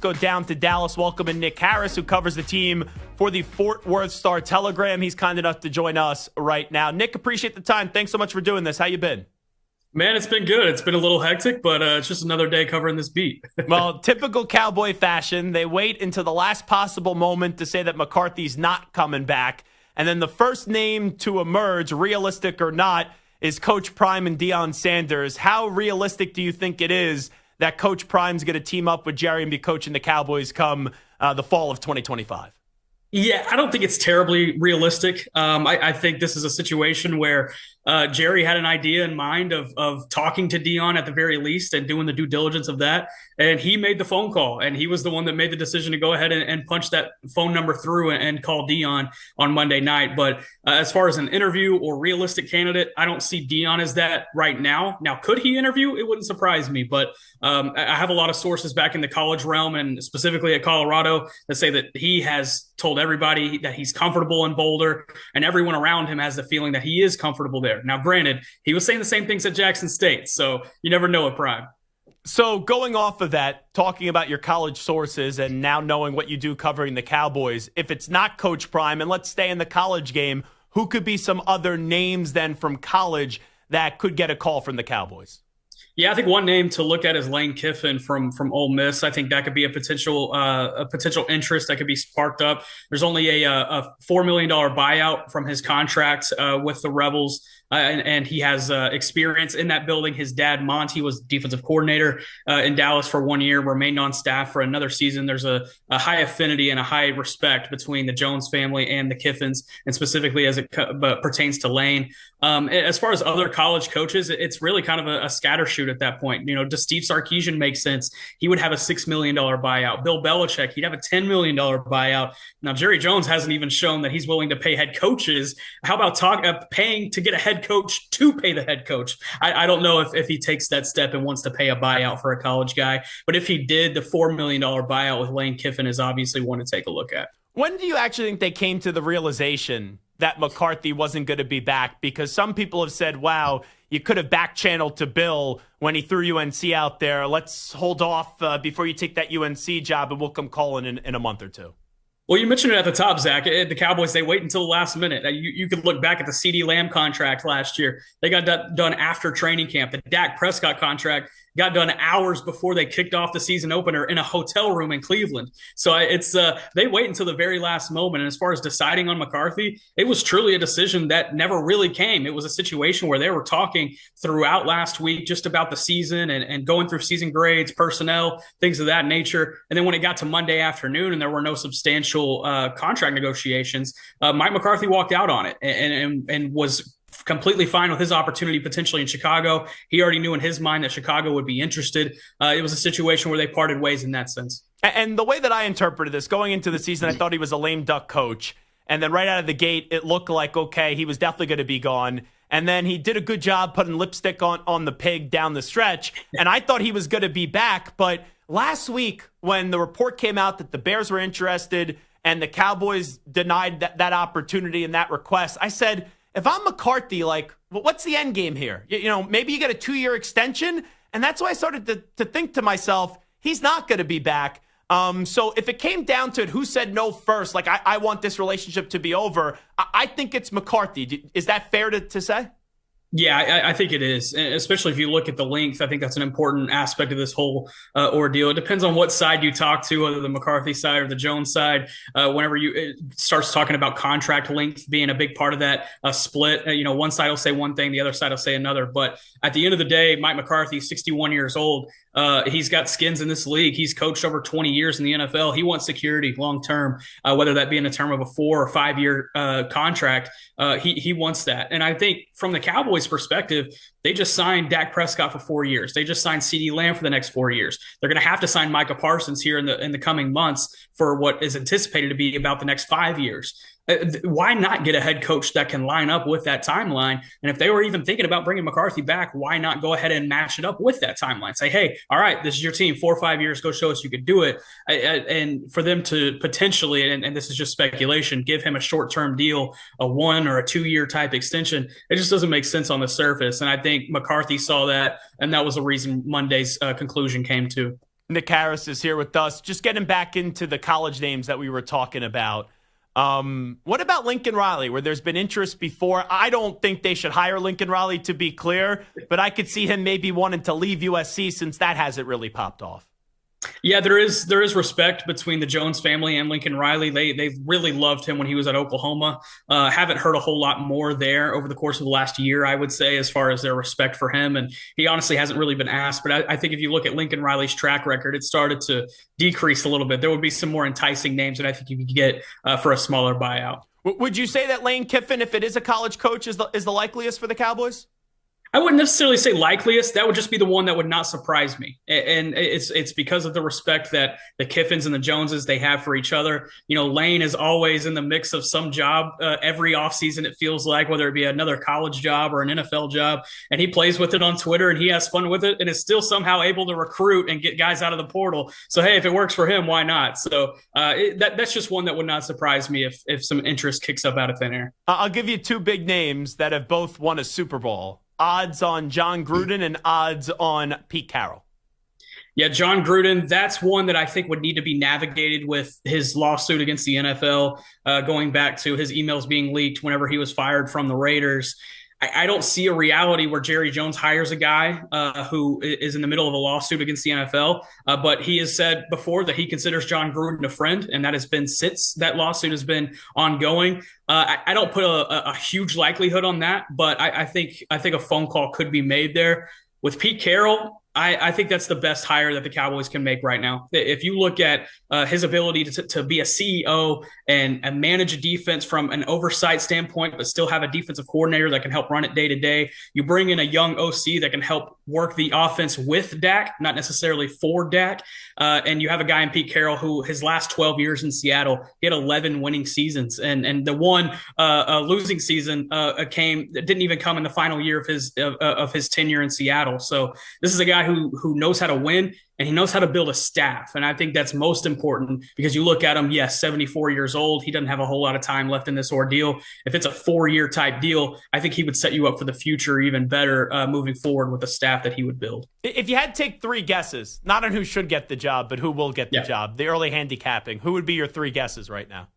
go down to Dallas. Welcome in Nick Harris, who covers the team for the Fort Worth Star-Telegram. He's kind enough to join us right now. Nick, appreciate the time. Thanks so much for doing this. How you been? Man, it's been good. It's been a little hectic, but it's just another day covering this beat. Well, typical Cowboy fashion, they wait until the last possible moment to say that McCarthy's not coming back. And then the first name to emerge, realistic or not, is Coach Prime and Deion Sanders. How realistic do you think it is that Coach Prime's going to team up with Jerry and be coaching the Cowboys come the fall of 2025? Yeah, I don't think it's terribly realistic. I think this is a situation where Jerry had an idea in mind of talking to Deion at the very least and doing the due diligence of that. And he made the phone call, and he was the one that made the decision to go ahead and punch that phone number through and call Deion on Monday night. But as far as an interview or realistic candidate, I don't see Deion as that right now. Now, could he interview? It wouldn't surprise me. But I have a lot of sources back in the college realm and specifically at Colorado that say that he has told everybody that he's comfortable in Boulder, and everyone around him has the feeling that he is comfortable there. Now, granted, he was saying the same things at Jackson State, so you never know at Prime. So going off of that, talking about your college sources and now knowing what you do covering the Cowboys, if it's not Coach Prime, and let's stay in the college game, who could be some other names then from college that could get a call from the Cowboys? Yeah, I think one name to look at is Lane Kiffin from Ole Miss. I think that could be a potential interest that could be sparked up. There's only a $4 million buyout from his contract with the Rebels. And he has experience in that building. His dad, Monty, was defensive coordinator in Dallas for 1 year, remained on staff for another season. There's a high affinity and a high respect between the Jones family and the Kiffins, and specifically as it pertains to Lane. As far as other college coaches, it's really kind of a scattershoot at that point. You know, does Steve Sarkisian make sense? He would have a $6 million buyout. Bill Belichick, he'd have a $10 million buyout. Now, Jerry Jones hasn't even shown that he's willing to pay head coaches. How about paying to get a head coach to pay the head coach? I don't know if he takes that step and wants to pay a buyout for a college guy. But if he did, the $4 million buyout with Lane Kiffin is obviously one to take a look at. When do you actually think they came to the realization that McCarthy wasn't going to be back? Because some people have said, wow, you could have back-channeled to Bill when he threw UNC out there. Let's hold off before you take that UNC job, and we'll come calling in a month or two. Well, you mentioned it at the top, Zach. The Cowboys, they wait until the last minute. You could look back at the CeeDee Lamb contract last year. They got done after training camp. The Dak Prescott contract got done hours before they kicked off the season opener in a hotel room in Cleveland. So they wait until the very last moment. And as far as deciding on McCarthy, it was truly a decision that never really came. It was a situation where they were talking throughout last week just about the season and going through season grades, personnel, things of that nature. And then when it got to Monday afternoon and there were no substantial contract negotiations, Mike McCarthy walked out on it and was completely fine with his opportunity potentially in Chicago. He already knew in his mind that Chicago would be interested. It was a situation where they parted ways in that sense. And the way that I interpreted this, going into the season, I thought he was a lame duck coach. And then right out of the gate, it looked like, okay, he was definitely going to be gone. And then he did a good job putting lipstick on the pig down the stretch. And I thought he was going to be back. But last week, when the report came out that the Bears were interested and the Cowboys denied that opportunity and that request, I said, if I'm McCarthy, like, what's the end game here? You know, maybe you get a 2-year extension. And that's why I started to think to myself, he's not going to be back. So if it came down to it, who said no first? Like, I want this relationship to be over. I think it's McCarthy. Is that fair to say? Yeah, I think it is, especially if you look at the length. I think that's an important aspect of this whole ordeal. It depends on what side you talk to, whether the McCarthy side or the Jones side. Whenever it starts talking about contract length being a big part of that split, one side will say one thing, the other side will say another. But at the end of the day, Mike McCarthy, 61 years old, he's got skins in this league. He's coached over 20 years in the NFL. He wants security long term, whether that be in a term of a 4 or 5 year contract. He wants that. And I think from the Cowboys perspective, they just signed Dak Prescott for 4 years. They just signed CeeDee Lamb for the next 4 years. They're going to have to sign Micah Parsons here in the coming months for what is anticipated to be about the next 5 years. Why not get a head coach that can line up with that timeline? And if they were even thinking about bringing McCarthy back, why not go ahead and match it up with that timeline? Say, hey, all right, this is your team, 4 or 5 years, go show us you could do it. And for them to potentially, and this is just speculation, give him a short-term deal, a 1 or a 2 year type extension, it just doesn't make sense on the surface. And I think McCarthy saw that, and that was the reason Monday's conclusion came to. Nick Harris is here with us. Just getting back into the college names that we were talking about. What about Lincoln Riley, where there's been interest before? I don't think they should hire Lincoln Riley, to be clear, but I could see him maybe wanting to leave USC since that hasn't really popped off. Yeah, there is respect between the Jones family and Lincoln Riley. They really loved him when he was at Oklahoma. Haven't heard a whole lot more there over the course of the last year, I would say, as far as their respect for him. And he honestly hasn't really been asked. But I think if you look at Lincoln Riley's track record, it started to decrease a little bit. There would be some more enticing names that I think you could get for a smaller buyout. Would you say that Lane Kiffin, if it is a college coach, is the likeliest for the Cowboys? I wouldn't necessarily say likeliest. That would just be the one that would not surprise me. And it's because of the respect that the Kiffins and the Joneses, they have for each other. You know, Lane is always in the mix of some job every offseason, it feels like, whether it be another college job or an NFL job. And he plays with it on Twitter and he has fun with it and is still somehow able to recruit and get guys out of the portal. So, hey, if it works for him, why not? So that's just one that would not surprise me if some interest kicks up out of thin air. I'll give you two big names that have both won a Super Bowl. Odds on John Gruden and odds on Pete Carroll. Yeah, John Gruden, that's one that I think would need to be navigated with his lawsuit against the NFL, going back to his emails being leaked whenever he was fired from the Raiders. I don't see a reality where Jerry Jones hires a guy who is in the middle of a lawsuit against the NFL, but he has said before that he considers John Gruden a friend, and that has been since that lawsuit has been ongoing. I don't put a huge likelihood on that, but I think a phone call could be made there. With Pete Carroll, I think that's the best hire that the Cowboys can make right now. If you look at his ability to be a CEO and manage a defense from an oversight standpoint, but still have a defensive coordinator that can help run it day to day, you bring in a young OC that can help work the offense with Dak, not necessarily for Dak. And you have a guy in Pete Carroll who his last 12 years in Seattle, he had 11 winning seasons. And the one losing season didn't even come in the final year of his tenure in Seattle. So this is a guy who knows how to win and he knows how to build a staff. And I think that's most important because you look at him, yes, 74 years old. He doesn't have a whole lot of time left in this ordeal. If it's a 4-year type deal, I think he would set you up for the future even better moving forward with the staff that he would build. If you had to take 3 guesses, not on who should get the job, but who will get the job, the early handicapping, who would be your 3 guesses right now?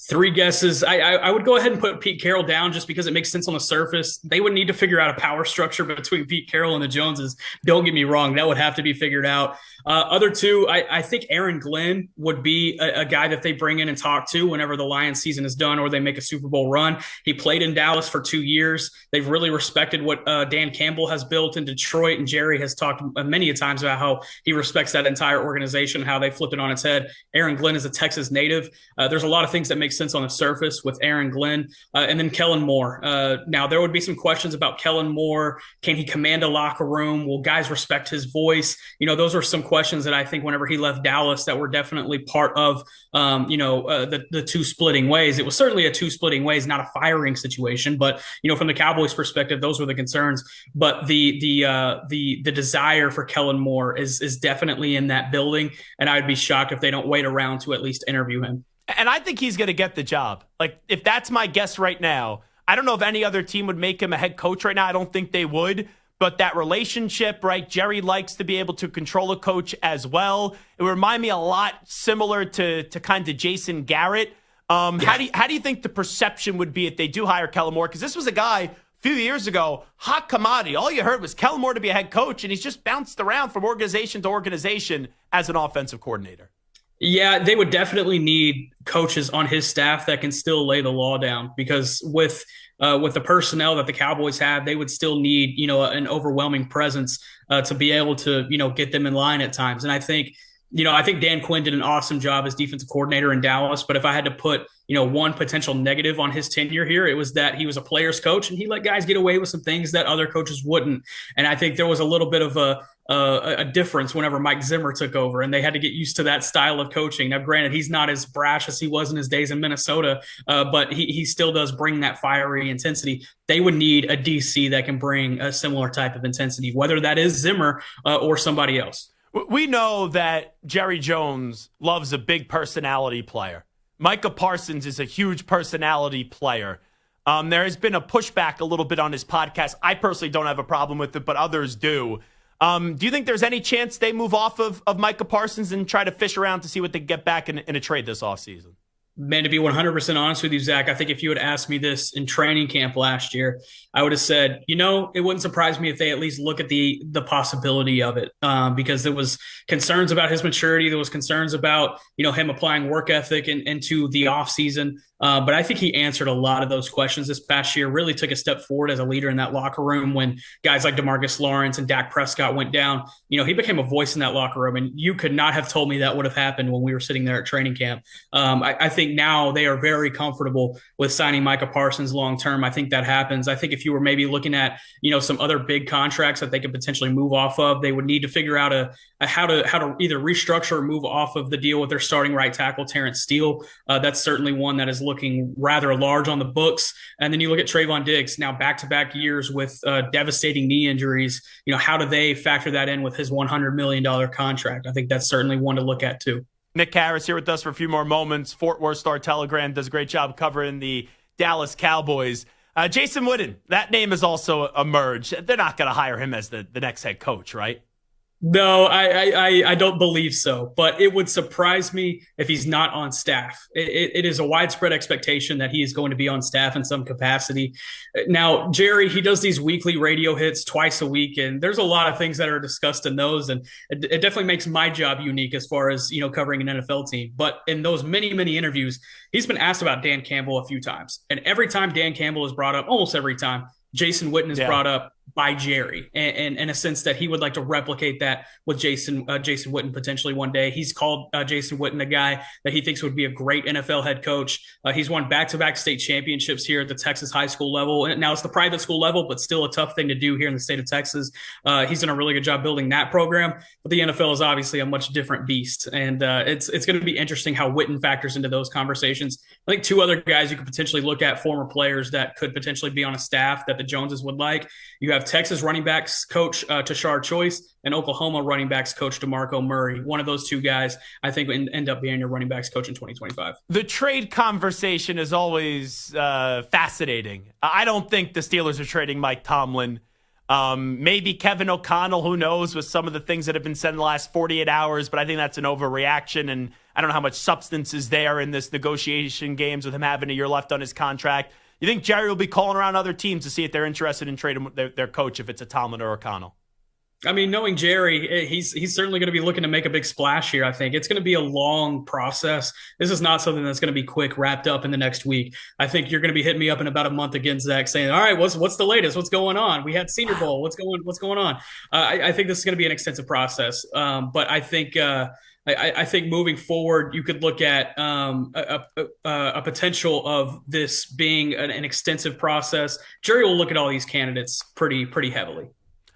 3 guesses. I would go ahead and put Pete Carroll down just because it makes sense on the surface. They would need to figure out a power structure between Pete Carroll and the Joneses. Don't get me wrong. That would have to be figured out. Other 2, I think Aaron Glenn would be a guy that they bring in and talk to whenever the Lions season is done or they make a Super Bowl run. He played in Dallas for 2 years. They've really respected what Dan Campbell has built in Detroit, and Jerry has talked many a times about how he respects that entire organization, how they flipped it on its head. Aaron Glenn is a Texas native. There's a lot of things that make sense on the surface with Aaron Glenn. And then Kellen Moore. Now, there would be some questions about Kellen Moore. Can he command a locker room? Will guys respect his voice? You know, those are some questions that I think whenever he left Dallas that were definitely part of, the 2 splitting ways. It was certainly a 2 splitting ways, not a firing situation. But, you know, from the Cowboys' perspective, those were the concerns. But the desire for Kellen Moore is definitely in that building. And I would be shocked if they don't wait around to at least interview him. And I think he's going to get the job. Like, if that's my guess right now, I don't know if any other team would make him a head coach right now. I don't think they would. But that relationship, right, Jerry likes to be able to control a coach as well. It would remind me a lot similar to kind of Jason Garrett. How do you think the perception would be if they do hire Kellen Moore? Because this was a guy a few years ago, hot commodity. All you heard was Kellen Moore to be a head coach, and he's just bounced around from organization to organization as an offensive coordinator. Yeah, they would definitely need coaches on his staff that can still lay the law down because with the personnel that the Cowboys have, they would still need, you know, an overwhelming presence to be able to, you know, get them in line at times. And I think Dan Quinn did an awesome job as defensive coordinator in Dallas. But if I had to put, you know, one potential negative on his tenure here, it was that he was a player's coach and he let guys get away with some things that other coaches wouldn't. And I think there was a little bit of a difference whenever Mike Zimmer took over and they had to get used to that style of coaching. Now, granted, he's not as brash as he was in his days in Minnesota, but he still does bring that fiery intensity. They would need a DC that can bring a similar type of intensity, whether that is Zimmer or somebody else. We know that Jerry Jones loves a big personality player. Micah Parsons is a huge personality player. There has been a pushback a little bit on his podcast. I personally don't have a problem with it, but others do. Do you think there's any chance they move off of Micah Parsons and try to fish around to see what they can get back in a trade this offseason? Man, to be 100% honest with you, Zach, I think if you had asked me this in training camp last year, I would have said, it wouldn't surprise me if they at least look at the possibility of it, because there was concerns about his maturity. There was concerns about, him applying work ethic into the offseason. But I think he answered a lot of those questions this past year, really took a step forward as a leader in that locker room when guys like DeMarcus Lawrence and Dak Prescott went down. He became a voice in that locker room, and you could not have told me that would have happened when we were sitting there at training camp. I think now they are very comfortable with signing Micah Parsons long-term. I think that happens. I think if you were maybe looking at, some other big contracts that they could potentially move off of, they would need to figure out how to either restructure or move off of the deal with their starting right tackle, Terrence Steele. That's certainly one that is looking rather large on the books. And then you look at Trayvon Diggs, now back-to-back years with devastating knee injuries. How do they factor that in with his $100 million contract? I think that's certainly one to look at too. Nick Harris here with us for a few more moments. Fort Worth Star-Telegram does a great job covering the Dallas Cowboys. Jason Witten, that name has also emerged. They're not going to hire him as the next head coach, right? No, I don't believe so, but it would surprise me if he's not on staff. It is a widespread expectation that he is going to be on staff in some capacity. Now, Jerry, he does these weekly radio hits twice a week, and there's a lot of things that are discussed in those, and it definitely makes my job unique as far as, covering an NFL team. But in those many, many interviews, he's been asked about Dan Campbell a few times, and every time Dan Campbell is brought up, almost every time, Jason Witten is brought up by Jerry, and in a sense that he would like to replicate that with Jason Witten potentially one day. He's called Jason Witten a guy that he thinks would be a great NFL head coach. He's won back-to-back state championships here at the Texas high school level. And now it's the private school level, but still a tough thing to do here in the state of Texas. He's done a really good job building that program, but the NFL is obviously a much different beast. And it's going to be interesting how Witten factors into those conversations. I think two other guys you could potentially look at, former players that could potentially be on a staff that the Joneses would like. You have Texas running backs coach Tashard Choice and Oklahoma running backs coach DeMarco Murray. One of those two guys, I think, will end up being your running backs coach in 2025. The trade conversation is always fascinating. I don't think the Steelers are trading Mike Tomlin. Maybe Kevin O'Connell, who knows, with some of the things that have been said in the last 48 hours, but I think that's an overreaction, and I don't know how much substance is there in this negotiation games with him having a year left on his contract. You think Jerry will be calling around other teams to see if they're interested in trading their coach if it's a Tomlin or O'Connell? I mean, knowing Jerry, he's certainly going to be looking to make a big splash here. I think it's going to be a long process. This is not something that's going to be quick, wrapped up in the next week. I think you're going to be hitting me up in about a month again, Zach, saying, "All right, what's the latest? What's going on? We had Senior Bowl. What's going on?" I think this is going to be an extensive process, but I think. I think moving forward, you could look at a potential of this being an extensive process. Jerry will look at all these candidates pretty heavily.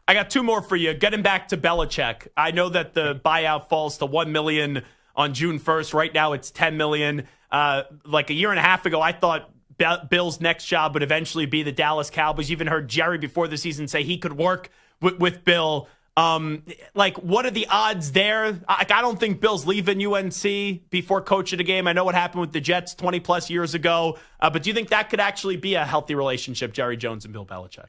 I got two more for you. Getting back to Belichick, I know that the buyout falls to $1 million on June 1st. Right now, it's $10 million. Like a year and a half ago, I thought Bill's next job would eventually be the Dallas Cowboys. You even heard Jerry before the season say he could work with Bill. What are the odds there? I don't think Bill's leaving UNC before coaching a game. I know what happened with the Jets 20 plus years ago, but do you think that could actually be a healthy relationship, Jerry Jones and Bill Belichick?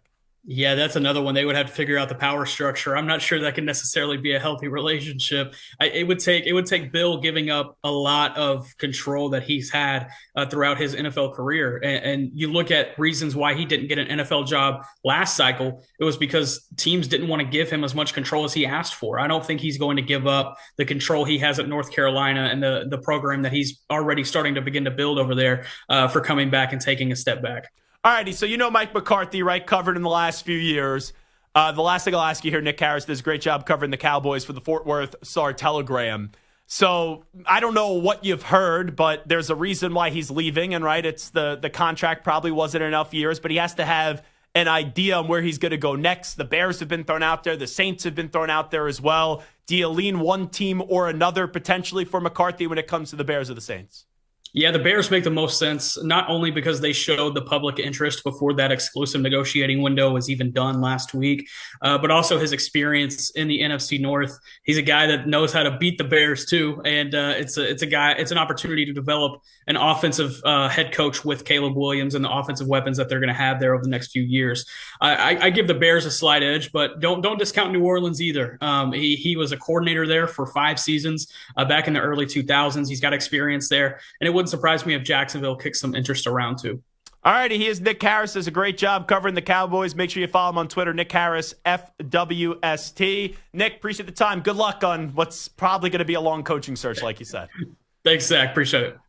Yeah, that's another one. They would have to figure out the power structure. I'm not sure that can necessarily be a healthy relationship. It would take Bill giving up a lot of control that he's had throughout his NFL career. And you look at reasons why he didn't get an NFL job last cycle. It was because teams didn't want to give him as much control as he asked for. I don't think he's going to give up the control he has at North Carolina and the program that he's already starting to begin to build over there for coming back and taking a step back. All righty, so Mike McCarthy, right, covered in the last few years. The last thing I'll ask you here, Nick Harris does a great job covering the Cowboys for the Fort Worth Star-Telegram. So I don't know what you've heard, but there's a reason why he's leaving, and right, it's the contract probably wasn't enough years, but he has to have an idea on where he's going to go next. The Bears have been thrown out there. The Saints have been thrown out there as well. Do you lean one team or another potentially for McCarthy when it comes to the Bears or the Saints? Yeah, the Bears make the most sense, not only because they showed the public interest before that exclusive negotiating window was even done last week, but also his experience in the NFC North. He's a guy that knows how to beat the Bears too, and it's an opportunity to develop an offensive head coach with Caleb Williams and the offensive weapons that they're going to have there over the next few years. I give the Bears a slight edge, but don't discount New Orleans either. He was a coordinator there for 5 seasons back in the early 2000s. He's got experience there, and it wouldn't surprise me if Jacksonville kicks some interest around too. All righty, he is Nick Harris. Does a great job covering the Cowboys. Make sure you follow him on Twitter, Nick Harris, FWST. Nick, appreciate the time. Good luck on what's probably going to be a long coaching search, like you said. Thanks, Zach. Appreciate it.